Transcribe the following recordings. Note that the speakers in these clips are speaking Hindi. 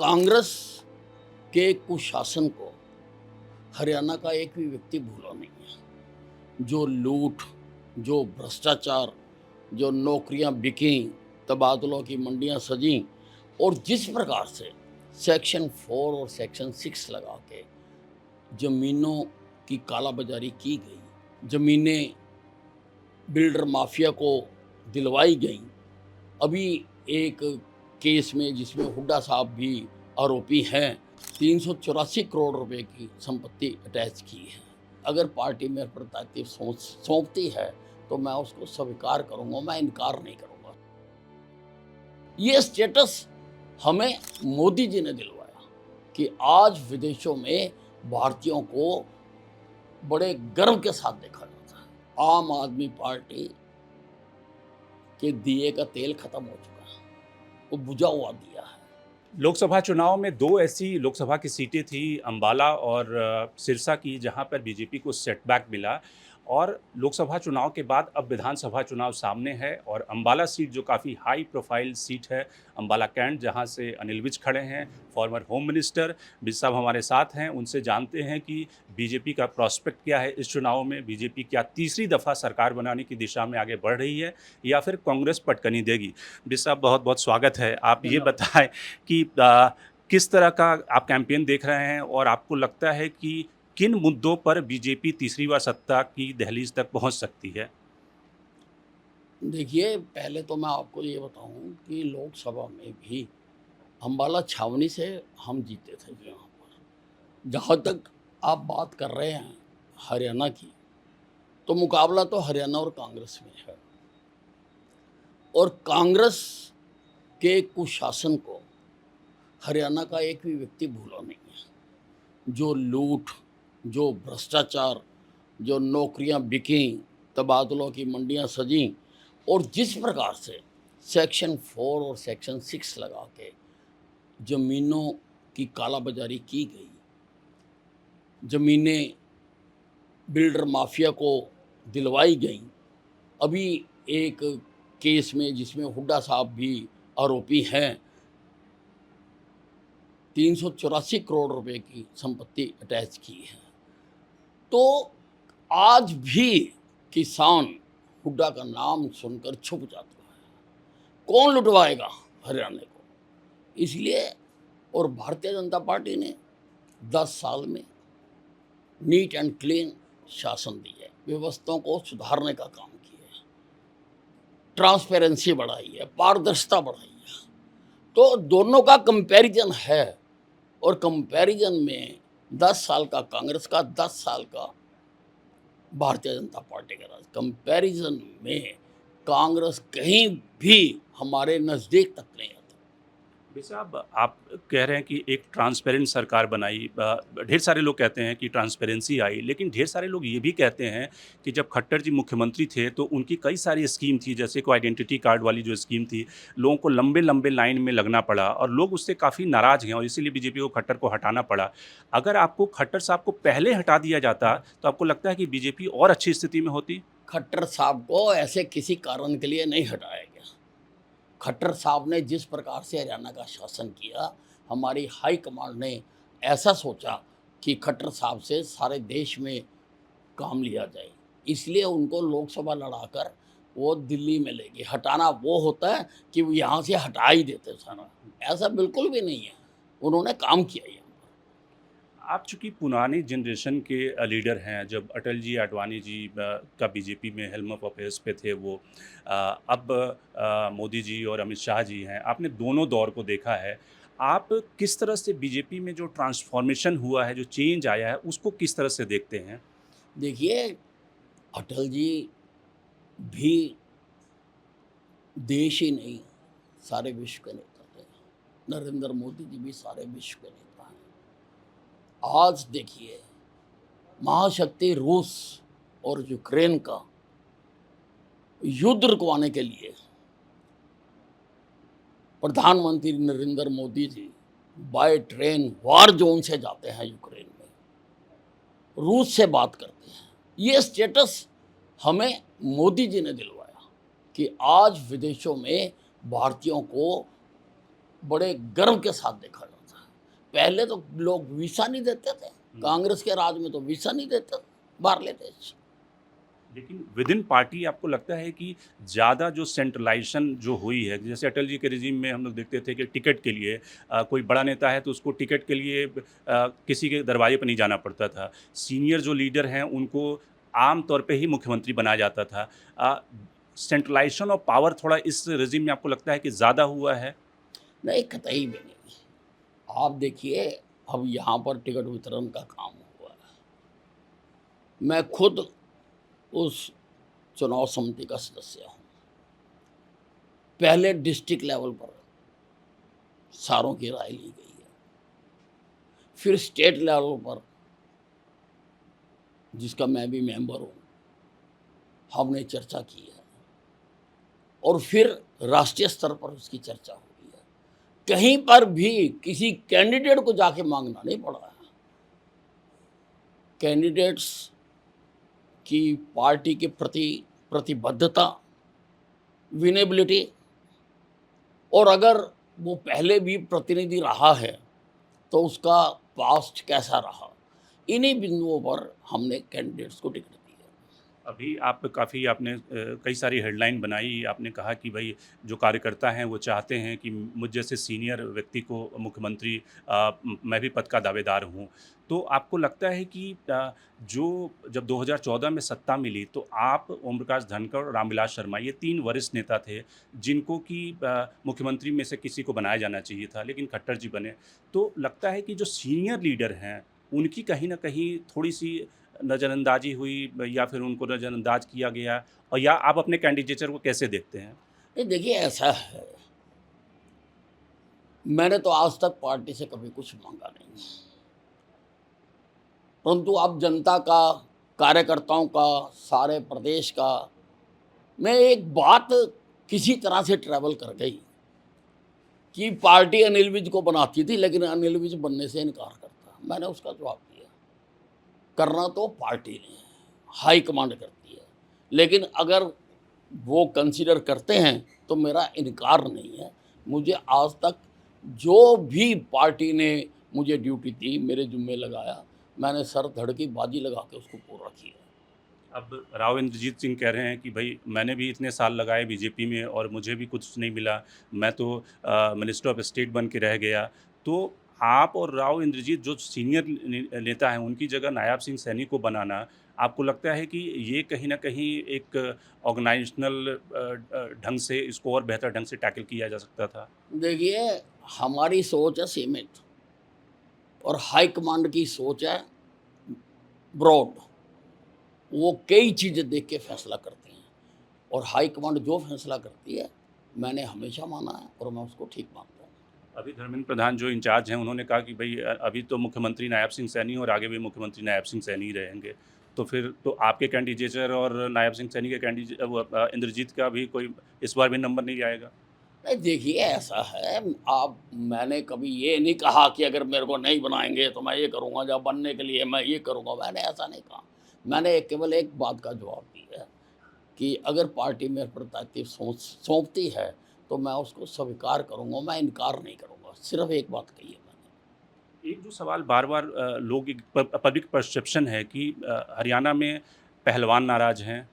कांग्रेस के कुशासन को हरियाणा का एक भी व्यक्ति भूला नहीं है। जो लूट, जो भ्रष्टाचार, जो नौकरियां बिकी, तबादलों की मंडियां सजी और जिस प्रकार से सेक्शन 4 और सेक्शन 6 लगा के ज़मीनों की कालाबाजारी की गई, ज़मीनें बिल्डर माफिया को दिलवाई गई। अभी एक केस में जिसमें हुड्डा साहब भी आरोपी हैं, 384 करोड़ रुपए की संपत्ति अटैच की है। अगर पार्टी में प्रतात्व सौंपती है तो मैं उसको स्वीकार करूंगा, मैं इनकार नहीं करूंगा। ये स्टेटस हमें मोदी जी ने दिलवाया कि आज विदेशों में भारतीयों को बड़े गर्व के साथ देखा जाता है। आम आदमी पार्टी के दिए का तेल खत्म हो चुका है, वो बुझा हुआ दिया है। लोकसभा चुनाव में दो ऐसी लोकसभा की सीटें थी, अंबाला और सिरसा की, जहां पर बीजेपी को सेटबैक मिला। और लोकसभा चुनाव के बाद अब विधानसभा चुनाव सामने है और अंबाला सीट जो काफ़ी हाई प्रोफाइल सीट है, अंबाला कैंट, जहां से अनिल विज खड़े हैं, फॉर्मर होम मिनिस्टर विज साहब हमारे साथ हैं। उनसे जानते हैं कि बीजेपी का प्रॉस्पेक्ट क्या है इस चुनाव में, बीजेपी क्या तीसरी दफ़ा सरकार बनाने की दिशा में आगे बढ़ रही है या फिर कांग्रेस पटकनी देगी। विज साहब, बहुत बहुत स्वागत है। आप ये बताएं कि किस तरह का आप कैंपेन देख रहे हैं और आपको लगता है कि किन मुद्दों पर बीजेपी तीसरी बार सत्ता की दहलीज तक पहुंच सकती है? देखिए, पहले तो मैं आपको ये बताऊं कि लोकसभा में भी अंबाला छावनी से हम जीते थे। यहाँ पर जहाँ तक आप बात कर रहे हैं हरियाणा की, तो मुकाबला तो हरियाणा और कांग्रेस में है। और कांग्रेस के कुशासन को हरियाणा का एक भी व्यक्ति भूला नहीं है। जो लूट, जो भ्रष्टाचार, जो नौकरियां बिकी, तबादलों की मंडियां सजी और जिस प्रकार से सेक्शन 4 और सेक्शन 6 लगा के ज़मीनों की कालाबाजारी की गई, ज़मीनें बिल्डर माफिया को दिलवाई गई। अभी एक केस में जिसमें हुड्डा साहब भी आरोपी हैं, 384 करोड़ रुपए की संपत्ति अटैच की है। तो आज भी किसान हुड्डा का नाम सुनकर छुप जाता है। कौन लुटवाएगा हरियाणा को? इसलिए और भारतीय जनता पार्टी ने 10 साल में नीट एंड क्लीन शासन दिया है, व्यवस्थाओं को सुधारने का काम किया है, ट्रांसपेरेंसी बढ़ाई है, पारदर्शिता बढ़ाई है। तो दोनों का कंपैरिजन है और कंपैरिजन में 10 साल का कांग्रेस का, 10 साल का भारतीय जनता पार्टी का राज। कंपैरिजन में कांग्रेस कहीं भी हमारे नज़दीक तक नहीं आती। साहब, आप कह रहे हैं कि एक ट्रांसपेरेंट सरकार बनाई, ढेर सारे लोग कहते हैं कि ट्रांसपेरेंसी आई, लेकिन ढेर सारे लोग ये भी कहते हैं कि जब खट्टर जी मुख्यमंत्री थे तो उनकी कई सारी स्कीम थी, जैसे को आइडेंटिटी कार्ड वाली जो स्कीम थी, लोगों को लंबे लंबे लाइन में लगना पड़ा और लोग उससे काफ़ी नाराज़ हैं और इसीलिए बीजेपी को खट्टर को हटाना पड़ा। अगर आपको खट्टर साहब को पहले हटा दिया जाता तो आपको लगता है कि बीजेपी और अच्छी स्थिति में होती? खट्टर साहब को ऐसे किसी कारण के लिए नहीं हटाया गया। खट्टर साहब ने जिस प्रकार से हरियाणा का शासन किया, हमारी हाई कमांड ने ऐसा सोचा कि खट्टर साहब से सारे देश में काम लिया जाए, इसलिए उनको लोकसभा लड़ाकर वो दिल्ली में ले गए। हटाना वो होता है कि वो यहाँ से हटा ही देते सारा, ऐसा बिल्कुल भी नहीं है। उन्होंने काम किया यहाँ पर। आप चूँकि पुरानी जनरेशन के लीडर हैं, जब अटल जी, आडवाणी जी का बीजेपी में हेल्म ऑफ अफेयर्स पे थे वो, अब मोदी जी और अमित शाह जी हैं, आपने दोनों दौर को देखा है। आप किस तरह से बीजेपी में जो ट्रांसफॉर्मेशन हुआ है, जो चेंज आया है, उसको किस तरह से देखते हैं? देखिए, अटल जी भी देश ही नहीं, सारे विश्व के नेता थे। नरेंद्र मोदी जी भी सारे विश्व के नेता हैं। आज देखिए, महाशक्ति रूस और यूक्रेन का युद्ध रुकवाने के लिए प्रधानमंत्री Narendra Modi ji by train war zone से जाते हैं यूक्रेन में, रूस से बात करते हैं। ये स्टेटस हमें मोदी जी ने दिलवाया कि आज विदेशों में भारतीयों को बड़े गर्व के साथ देखा जाता है। पहले तो लोग वीसा नहीं देते थे, कांग्रेस के राज में तो वीसा नहीं देते थे बाहर लेते थे। लेकिन विद इन पार्टी आपको लगता है कि ज़्यादा जो सेंट्रलाइजेशन जो हुई है, जैसे अटल जी के रिजीम में हम लोग देखते थे कि टिकट के लिए कोई बड़ा नेता है तो उसको टिकट के लिए किसी के दरवाजे पर नहीं जाना पड़ता था। सीनियर जो लीडर हैं उनको आम तौर पे ही मुख्यमंत्री बनाया जाता था। सेंट्रलाइजेशन ऑफ पावर थोड़ा इस रिजीम में आपको लगता है कि ज़्यादा हुआ है? नहीं, कतई भी नहीं। आप देखिए, अब यहाँ पर टिकट वितरण का काम हुआ है। मैं खुद उस चुनाव समिति का सदस्य हूँ। पहले डिस्ट्रिक्ट लेवल पर सारों की राय ली गई है, फिर स्टेट लेवल पर, जिसका मैं भी मेंबर हूँ, हमने चर्चा की है, और फिर राष्ट्रीय स्तर पर उसकी चर्चा हुई है। कहीं पर भी किसी कैंडिडेट को जाके मांगना नहीं पड़ा है। कैंडिडेट्स की पार्टी के प्रति प्रतिबद्धता, विनेबिलिटी, और अगर वो पहले भी प्रतिनिधि रहा है तो उसका पास्ट कैसा रहा, इन्हीं बिंदुओं पर हमने कैंडिडेट्स को टिकट दी है। अभी आप काफ़ी आपने कई सारी हेडलाइन बनाई, आपने कहा कि भई जो कार्यकर्ता हैं वो चाहते हैं कि मुझ जैसे सीनियर व्यक्ति को मुख्यमंत्री मैं भी पद का दावेदार हूँ। तो आपको लगता है कि जो जब 2014 में सत्ता मिली तो आप, ओम प्रकाश धनखड़ और रामविलास शर्मा, ये 3 वरिष्ठ नेता थे जिनको कि मुख्यमंत्री में से किसी को बनाया जाना चाहिए था, लेकिन खट्टर जी बने। तो लगता है कि जो सीनियर लीडर हैं उनकी कहीं न कहीं थोड़ी-सी नज़रअंदाजी हुई या फिर उनको नज़रअंदाज किया गया, और या आप अपने कैंडिडेचर को कैसे देखते हैं? नहीं, देखिए ऐसा है, मैंने तो आज तक पार्टी से कभी कुछ मांगा नहीं, परंतु अब जनता का, कार्यकर्ताओं का, सारे प्रदेश का, मैं एक बात किसी तरह से ट्रैवल कर गई कि पार्टी अनिल विज को बनाती थी लेकिन अनिल विज बनने से इनकार करता। मैंने उसका जवाब दिया, करना तो पार्टी ने है, हाई कमांड करती है, लेकिन अगर वो कंसीडर करते हैं तो मेरा इनकार नहीं है। मुझे आज तक जो भी पार्टी ने मुझे ड्यूटी दी, मेरे जुम्मे लगाया, मैंने सर धड़ की बाजी लगा के उसको पूरा किया। अब राव इंद्रजीत सिंह कह रहे हैं कि भई मैंने भी इतने साल लगाए बीजेपी में और मुझे भी कुछ नहीं मिला, मैं तो मिनिस्टर ऑफ स्टेट बन के रह गया। तो आप और राव इंद्रजीत जो सीनियर नेता हैं उनकी जगह नायब सिंह सैनी को बनाना, आपको लगता है कि ये कहीं न कहीं एक ऑर्गेनाइजेशनल ढंग से इसको और बेहतर ढंग से टैकल किया जा सकता था? देखिए, हमारी सोच है सीमित और हाई कमांड की सोच है ब्रॉड। वो कई चीज़ें देख के फैसला करती हैं, और हाई कमांड जो फैसला करती है मैंने हमेशा माना है और मैं उसको ठीक मानता हूँ। अभी धर्मेंद्र प्रधान जो इंचार्ज हैं उन्होंने कहा कि भई अभी तो मुख्यमंत्री नायब सिंह सैनी और आगे भी मुख्यमंत्री नायब सिंह सैनी ही रहेंगे। तो फिर तो आपके कैंडिडेचर और नायब सिंह सैनी के इंद्रजीत का भी कोई इस बार भी नंबर नहीं आएगा? नहीं, देखिए ऐसा है, आप, मैंने कभी ये नहीं कहा कि अगर मेरे को नहीं बनाएंगे तो मैं ये करूँगा, जब बनने के लिए मैं ये करूँगा, मैंने ऐसा नहीं कहा। मैंने केवल एक बात का जवाब दिया है कि अगर पार्टी मेरे पर दायित्व सौंपती है तो मैं उसको स्वीकार करूँगा, मैं इनकार नहीं करूँगा। सिर्फ एक बात कही है मैंने। एक जो सवाल बार-बार लोग एक पब्लिक परसेप्शन है कि हरियाणा में पहलवान नाराज़ हैं,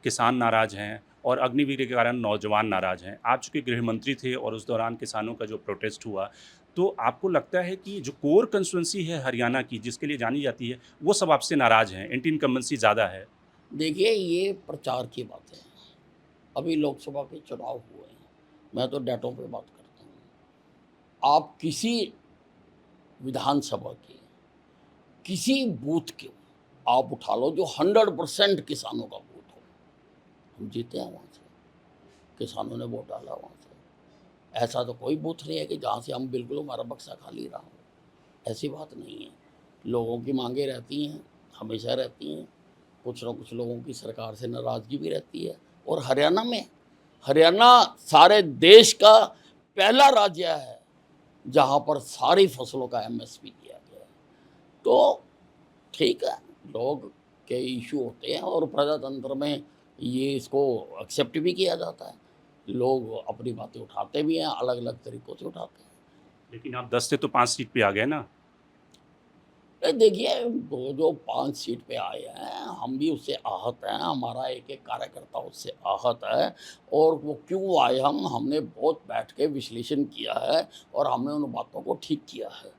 किसान नाराज़ हैं और अग्निवीर के कारण नौजवान नाराज़ हैं। आप चूँकि गृह मंत्री थे और उस दौरान किसानों का जो प्रोटेस्ट हुआ, तो आपको लगता है कि जो कोर कंस्टिट्यूएंसी है हरियाणा की, जिसके लिए जानी जाती है, वो सब आपसे नाराज़ हैं, एंटी इनकम्बेंसी ज़्यादा है? देखिए, ये प्रचार की बातें हैं। अभी लोकसभा के चुनाव हुए हैं, मैं तो डेटों पे बात करता हूँ। आप किसी विधानसभा के किसी बूथ के आप उठा लो जो 100% किसानों का बूथ हो, हम जीते हैं वहाँ से, किसानों ने वोट डाला वहाँ से। ऐसा तो कोई बूथ नहीं है कि जहाँ से हम बिल्कुल हमारा बक्सा खाली रहा हो, ऐसी बात नहीं है। लोगों की मांगें रहती हैं, हमेशा रहती हैं, कुछ ना कुछ लोगों की सरकार से नाराज़गी भी रहती है। और हरियाणा सारे देश का पहला राज्य है जहाँ पर सारी फसलों का एमएसपी दिया गया है। तो ठीक है, लोग के इशू होते हैं और प्रजातंत्र में ये इसको एक्सेप्ट भी किया जाता है। लोग अपनी बातें उठाते भी हैं, अलग अलग तरीक़ों से उठाते हैं। लेकिन आप 10 से तो 5 सीट पे आ गए ना। नहीं देखिए, वो जो 5 सीट पे आए हैं, हम भी उससे आहत हैं, हमारा एक-एक कार्यकर्ता उससे आहत है। और वो क्यों आए हमने बहुत बैठ के विश्लेषण किया है और हमने उन बातों को ठीक किया है।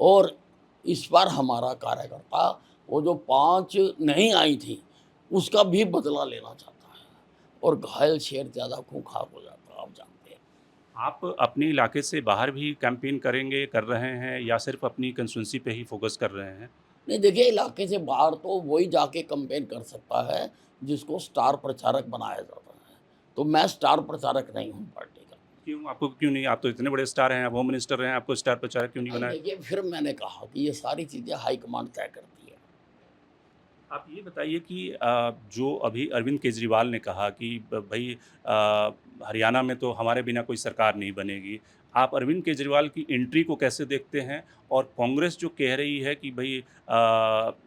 और इस बार हमारा कार्यकर्ता वो जो 5 नहीं आई थी, उसका भी बदला लेना चाहता है। और घायल शेर ज़्यादा खूंखार हो जाता है, आप जानते हैं। आप अपने इलाके से बाहर भी कैंपेन करेंगे, कर रहे हैं या सिर्फ़ अपनी कंस्टिट्यूएंसी पे ही फ़ोकस कर रहे हैं? नहीं देखिए, इलाके से बाहर तो वही जाके कैंपेन कर सकता है जिसको स्टार प्रचारक बनाया जाता है। तो मैं स्टार प्रचारक नहीं हूँ पार्टी का। क्यों आपको क्यों नहीं? आप तो इतने बड़े स्टार हैं, आप होम मिनिस्टर रहे हैं, आपको स्टार प्रचारक क्यों नहीं नहीं बनाया? देखिए, फिर मैंने कहा कि ये सारी चीज़ें हाईकमांड तय करती है। आप ये बताइए कि जो अभी अरविंद केजरीवाल ने कहा कि भई हरियाणा में तो हमारे बिना कोई सरकार नहीं बनेगी। आप अरविंद केजरीवाल की एंट्री को कैसे देखते हैं? और कांग्रेस जो कह रही है कि भई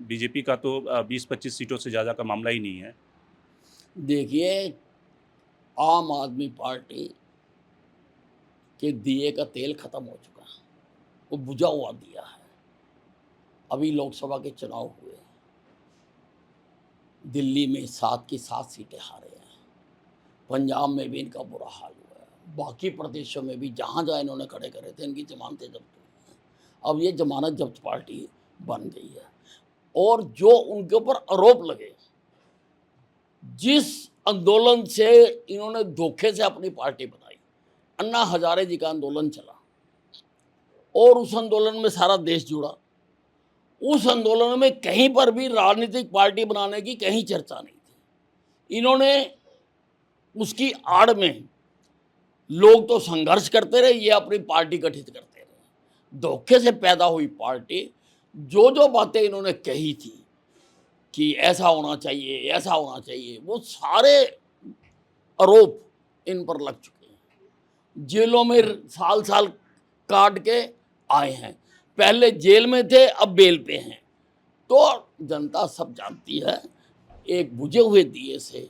बीजेपी का तो 20-25 सीटों से ज़्यादा का मामला ही नहीं है। देखिए, आम आदमी पार्टी के दिए का तेल खत्म हो चुका है, वो बुझा हुआ दिया है। अभी लोकसभा के चुनाव हुए, दिल्ली में 7 की 7 सीटें हारे हैं, पंजाब में भी इनका बुरा हाल हुआ है, बाकी प्रदेशों में भी जहाँ-जहाँ इन्होंने खड़े करे थे, इनकी ज़मानतें जब्त हुई हैं। अब ये ज़मानत जब्त पार्टी बन गई है। और जो उनके ऊपर आरोप लगे, जिस आंदोलन से इन्होंने धोखे से अपनी पार्टी बनाई, अन्ना हजारे जी का आंदोलन चला और उस आंदोलन में सारा देश जुड़ा। उस आंदोलन में कहीं पर भी राजनीतिक पार्टी बनाने की कहीं चर्चा नहीं थी। इन्होंने उसकी आड़ में लोग तो संघर्ष करते रहे, ये अपनी पार्टी गठित करते रहे। धोखे से पैदा हुई पार्टी, जो बातें इन्होंने कही थी कि ऐसा होना चाहिए, ऐसा होना चाहिए, वो सारे आरोप इन पर लग चुके हैं। जेलों में साल-साल काट के आए हैं। पहले जेल में थे, अब बेल पे हैं। तो जनता सब जानती है, एक बुझे हुए दिए से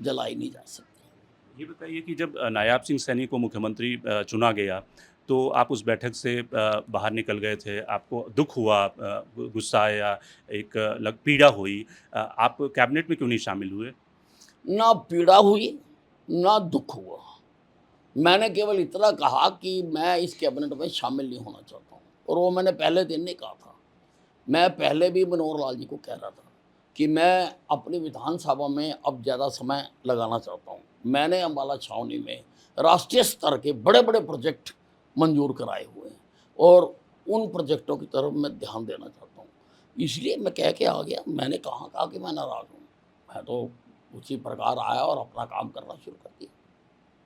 जलाई नहीं जा सकती। ये बताइए कि जब नायाब सिंह सैनी को मुख्यमंत्री चुना गया, तो आप उस बैठक से बाहर निकल गए थे, आपको दुःख हुआ, गुस्सा आया, एक पीड़ा हुई। आप कैबिनेट में क्यों नहीं शामिल हुए? ना पीड़ा हुई, ना दुःख हुआ। मैंने केवल इतना कहा कि मैं इस कैबिनेट में शामिल नहीं होना चाहता हूँ और वो मैंने पहले दिन नहीं कहा था। मैं पहले भी मनोहर लाल जी को कह रहा था कि मैं अपनी विधानसभा में अब ज़्यादा समय लगाना चाहता हूँ। मैंने अम्बाला छावनी में राष्ट्रीय स्तर के बड़े-बड़े प्रोजेक्ट मंजूर कराए हुए हैं और उन प्रोजेक्टों की तरफ मैं ध्यान देना चाहता हूँ। इसलिए मैं कह के आ गया, मैंने कहाँ कहा कि मैं नाराज़ हूँ। मैं तो उसी प्रकार आया और अपना काम करना शुरू कर दिया।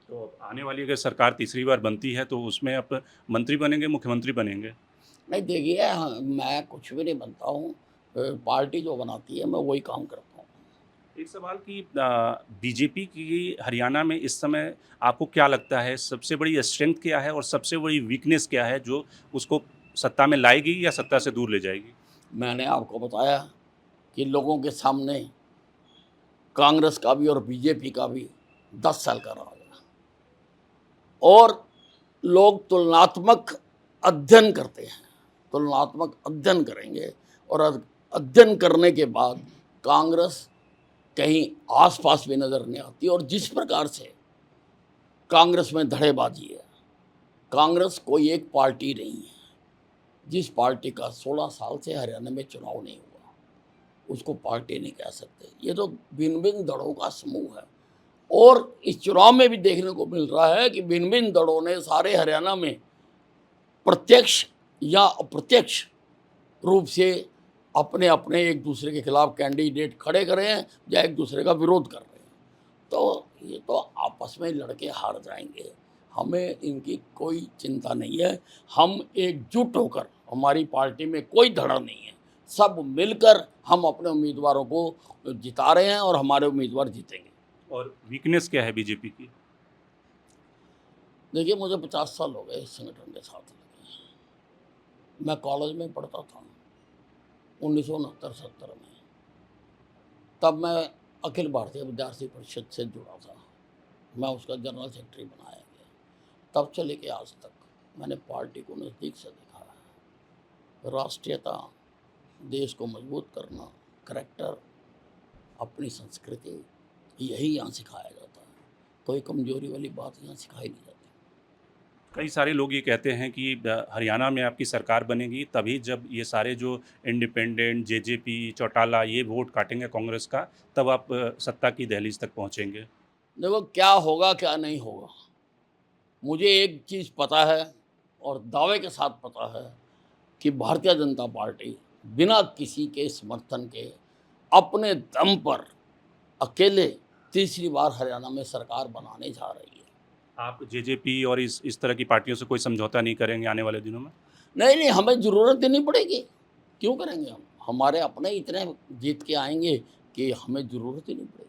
तो अब आने वाली अगर सरकार तीसरी बार बनती है, तो उसमें आप मंत्री बनेंगे, मुख्यमंत्री बनेंगे? नहीं देखिए, मैं कुछ भी नहीं बनता हूँ। पार्टी जो बनाती है मैं वही काम करता हूँ। एक सवाल कि बीजेपी की हरियाणा में इस समय आपको क्या लगता है, सबसे बड़ी स्ट्रेंथ क्या है और सबसे बड़ी वीकनेस क्या है, जो उसको सत्ता में लाएगी या सत्ता से दूर ले जाएगी? मैंने आपको बताया कि लोगों के सामने कांग्रेस का भी और बीजेपी का भी 10 साल का राज है और लोग तुलनात्मक अध्ययन करते हैं। तुलनात्मक अध्ययन करेंगे और अध्ययन करने के बाद कांग्रेस कहीं आस-पास भी नज़र नहीं आती और जिस प्रकार से कांग्रेस में धड़ेबाज़ी है, कांग्रेस कोई एक पार्टी नहीं है। जिस पार्टी का 16 साल से हरियाणा में चुनाव नहीं हुआ, उसको पार्टी नहीं कह सकते। ये तो भिन्न-भिन्न दलों का समूह है और इस चुनाव में भी देखने को मिल रहा है कि भिन्न-भिन्न दलों ने सारे हरियाणा में प्रत्यक्ष या अप्रत्यक्ष रूप से अपने-अपने एक दूसरे के खिलाफ कैंडिडेट खड़े करे हैं या एक दूसरे का विरोध कर रहे हैं। तो ये तो आपस में लड़के हार जाएँगे। हमें इनकी कोई चिंता नहीं है। हम एकजुट होकर, हमारी पार्टी में कोई धड़ा नहीं है। सब मिलकर हम अपने उम्मीदवारों को जिता रहे हैं और हमारे उम्मीदवार जीतेंगे। और वीकनेस क्या है बीजेपी की? देखिए, मुझे 50 साल हो गए इस संगठन के साथ लगे। मैं कॉलेज में पढ़ता था 1969-70 में। तब मैं अखिल भारतीय विद्यार्थी परिषद से जुड़ा था। मैं उसका जनरल सेक्रेटरी बनाया गया। तब से लेके आज तक मैंने पार्टी को नज़दीक से देखा है। राष्ट्रीयता, देश को मजबूत करना, करैक्टर, अपनी संस्कृति, यही यहाँ सिखाया जाता है। कोई कमजोरी वाली बात यहाँ सिखाई नहीं जाती। कई सारे लोग ये कहते हैं कि हरियाणा में आपकी सरकार बनेगी तभी जब ये सारे जो इंडिपेंडेंट, जेजेपी, चौटाला ये वोट काटेंगे कांग्रेस का, तब आप सत्ता की दहलीज तक पहुंचेंगे। देखो क्या होगा क्या नहीं होगा, मुझे एक चीज़ पता है और दावे के साथ पता है कि भारतीय जनता पार्टी बिना किसी के समर्थन के अपने दम पर अकेले तीसरी बार हरियाणा में सरकार बनाने जा रही है। आप जेजेपी और इस तरह की पार्टियों से कोई समझौता नहीं करेंगे आने वाले दिनों में? नहीं नहीं, हमें ज़रूरत ही नहीं पड़ेगी। क्यों करेंगे हम? हमारे अपने इतने जीत के आएंगे कि हमें ज़रूरत ही नहीं पड़ेगी।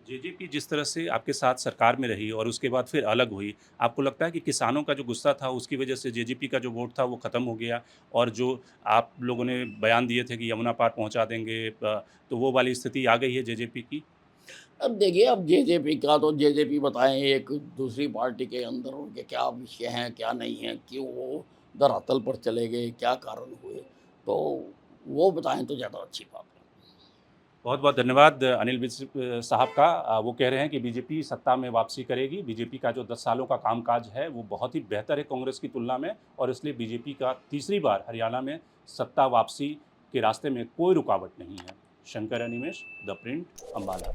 जेजेपी जिस तरह से आपके साथ सरकार में रही और उसके बाद फिर अलग हुई, आपको लगता है कि किसानों का जो गुस्सा था उसकी वजह से जेजेपी का जो वोट था वो ख़त्म हो गया, और जो आप लोगों ने बयान दिए थे कि यमुना पार पहुंचा देंगे, तो वो वाली स्थिति आ गई है जेजेपी की? अब देखिए, अब जेजेपी का तो जेजेपी बताएं, एक दूसरी पार्टी के अंदर उनके क्या विषय हैं क्या नहीं हैं, क्यों वो धरातल पर चले गए, क्या कारण हुए, तो वो बताएं तो ज़्यादा अच्छी बात है। बहुत बहुत धन्यवाद अनिल विज साहब का। वो कह रहे हैं कि बीजेपी सत्ता में वापसी करेगी। बीजेपी का जो 10 सालों का कामकाज है वो बहुत ही बेहतर है कांग्रेस की तुलना में, और इसलिए बीजेपी का तीसरी बार हरियाणा में सत्ता वापसी के रास्ते में कोई रुकावट नहीं है। Shankar Animesh, the print, Ambala.